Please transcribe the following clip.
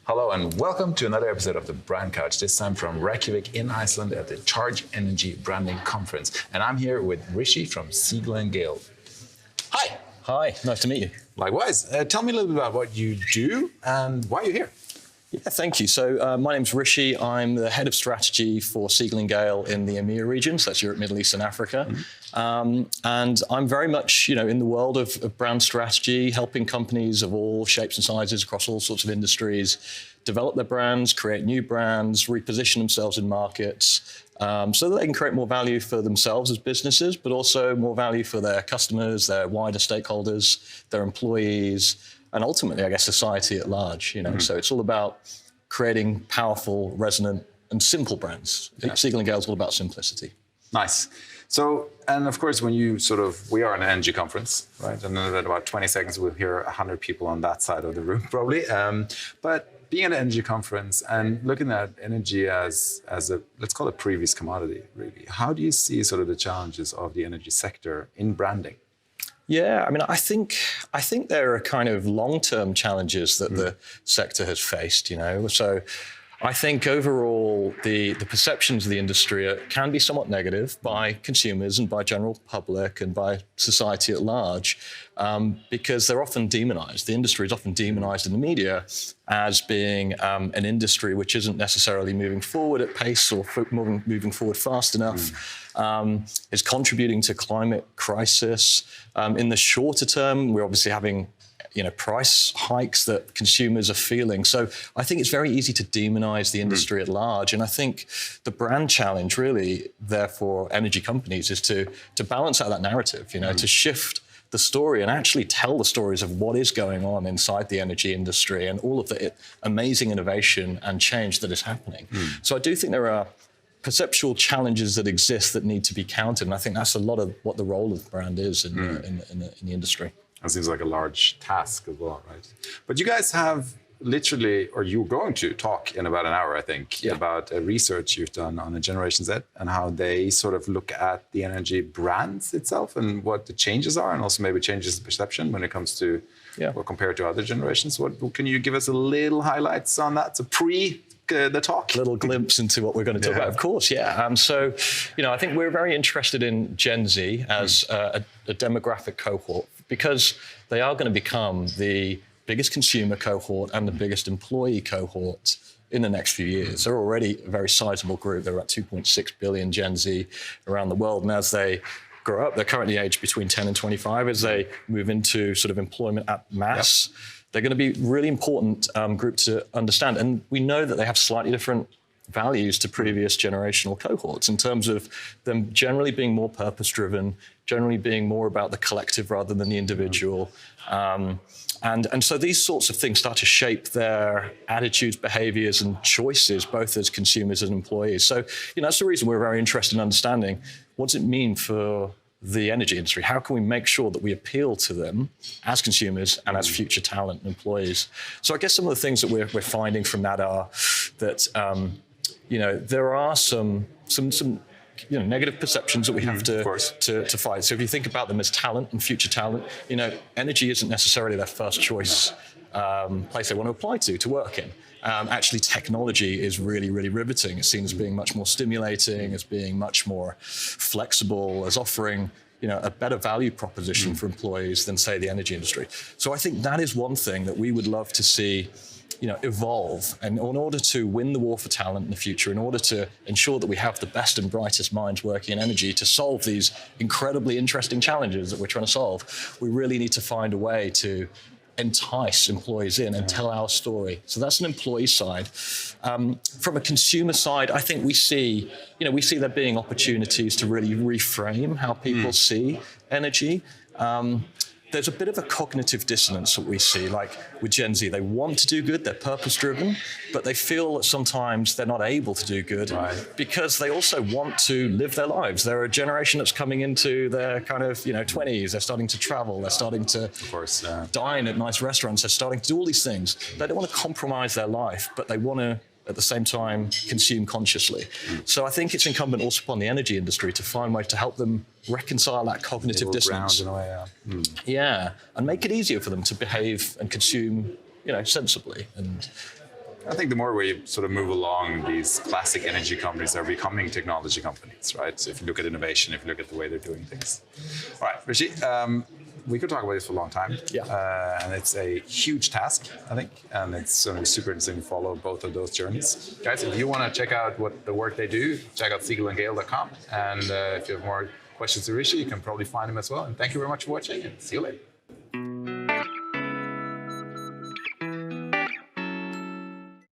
Hello and welcome to another episode of the Brand Couch, this time from Reykjavik in Iceland at the Charge Energy Branding Conference. And I'm here with Rishi from Siegel+Gale. Hi. Hi, nice to meet you. Likewise. Tell me a little bit about what you do and why you're here. Yeah, thank you. So my name's Rishi. I'm the head of strategy for Siegel+Gale in the EMEA region, so that's Europe, Middle East and Africa. And I'm very much, in the world of brand strategy, helping companies of all shapes and sizes across all sorts of industries develop their brands, create new brands, reposition themselves in markets, so that they can create more value for themselves as businesses, but also more value for their customers, their wider stakeholders, their employees, and ultimately, I guess, society at large. So it's all about creating powerful, resonant, and simple brands. Yeah. Siegel+Gale is all about simplicity. Nice. So, and of course, when we are an energy conference, right? And then in about 20 seconds, we'll hear 100 people on that side of the room, probably. But being at an energy conference and looking at energy as a, let's call it previous commodity, really, how do you see sort of the challenges of the energy sector in branding? Yeah, I think there are kind of long-term challenges that the sector has faced, So I think overall the perceptions of the industry can be somewhat negative by consumers and by general public and by society at large, because they're often demonized. The industry is often demonized in the media as being an industry which isn't necessarily moving forward at pace or moving forward fast enough. Is contributing to climate crisis. In the shorter term, we're obviously having price hikes that consumers are feeling. So I think it's very easy to demonize the industry at large. And I think the brand challenge really, therefore, energy companies is to balance out that narrative, to shift the story and actually tell the stories of what is going on inside the energy industry and all of the amazing innovation and change that is happening. So I do think there are perceptual challenges that exist that need to be countered. And I think that's a lot of what the role of the brand is in the industry. That seems like a large task as well, right? But you guys have literally, or you're going to talk in about an hour, I think, about research you've done on a Generation Z and how they sort of look at the energy brands itself and what the changes are, and also maybe changes the perception when it comes to, or compared to other generations. What can you give us a little highlights on that? So the talk. A little glimpse into what we're going to talk about, of course, So, I think we're very interested in Gen Z as a demographic cohort because they are going to become the biggest consumer cohort and the biggest employee cohort in the next few years. They're already a very sizable group. There are about 2.6 billion Gen Z around the world. And as they grow up, they're currently aged between 10 and 25. As they move into sort of employment at mass, they're going to be a really important group to understand. And we know that they have slightly different values to previous generational cohorts in terms of them generally being more purpose-driven, generally being more about the collective rather than the individual. And so these sorts of things start to shape their attitudes, behaviors, and choices, both as consumers and employees. So, that's the reason we're very interested in understanding what does it mean for the energy industry? How can we make sure that we appeal to them as consumers and as future talent and employees? So I guess some of the things that we're finding from that are that, there are some negative perceptions that we have to fight. So if you think about them as talent and future talent, energy isn't necessarily their first choice place they want to apply to work in. Actually, technology is really, really riveting. It's seen as being much more stimulating, as being much more flexible, as offering a better value proposition for employees than, say, the energy industry. So I think that is one thing that we would love to see evolve. And in order to win the war for talent in the future, in order to ensure that we have the best and brightest minds working in energy to solve these incredibly interesting challenges that we're trying to solve, we really need to find a way to entice employees in and tell our story. So that's an employee side. From a consumer side, I think we see there being opportunities to really reframe how people see energy. There's a bit of a cognitive dissonance that we see, like with Gen Z. They want to do good, they're purpose-driven, but they feel that sometimes they're not able to do good because they also want to live their lives. They're a generation that's coming into their kind of 20s. They're starting to travel. They're starting to dine at nice restaurants. They're starting to do all these things. They don't want to compromise their life, but they want to at the same time consume consciously. So I think it's incumbent also upon the energy industry to find ways to help them reconcile that cognitive dissonance. In a way, and make it easier for them to behave and consume, sensibly. And I think the more we sort of move along, these classic energy companies are becoming technology companies, right? So if you look at innovation, if you look at the way they're doing things. All right, Rishi, we could talk about this for a long time. Yeah. And it's a huge task, I think. And it's going to be super interesting to follow both of those journeys. Guys, if you want to check out what the work they do, check out Siegel+Gale.com. And if you have more questions to Rishi, you can probably find him as well. And thank you very much for watching, and see you later.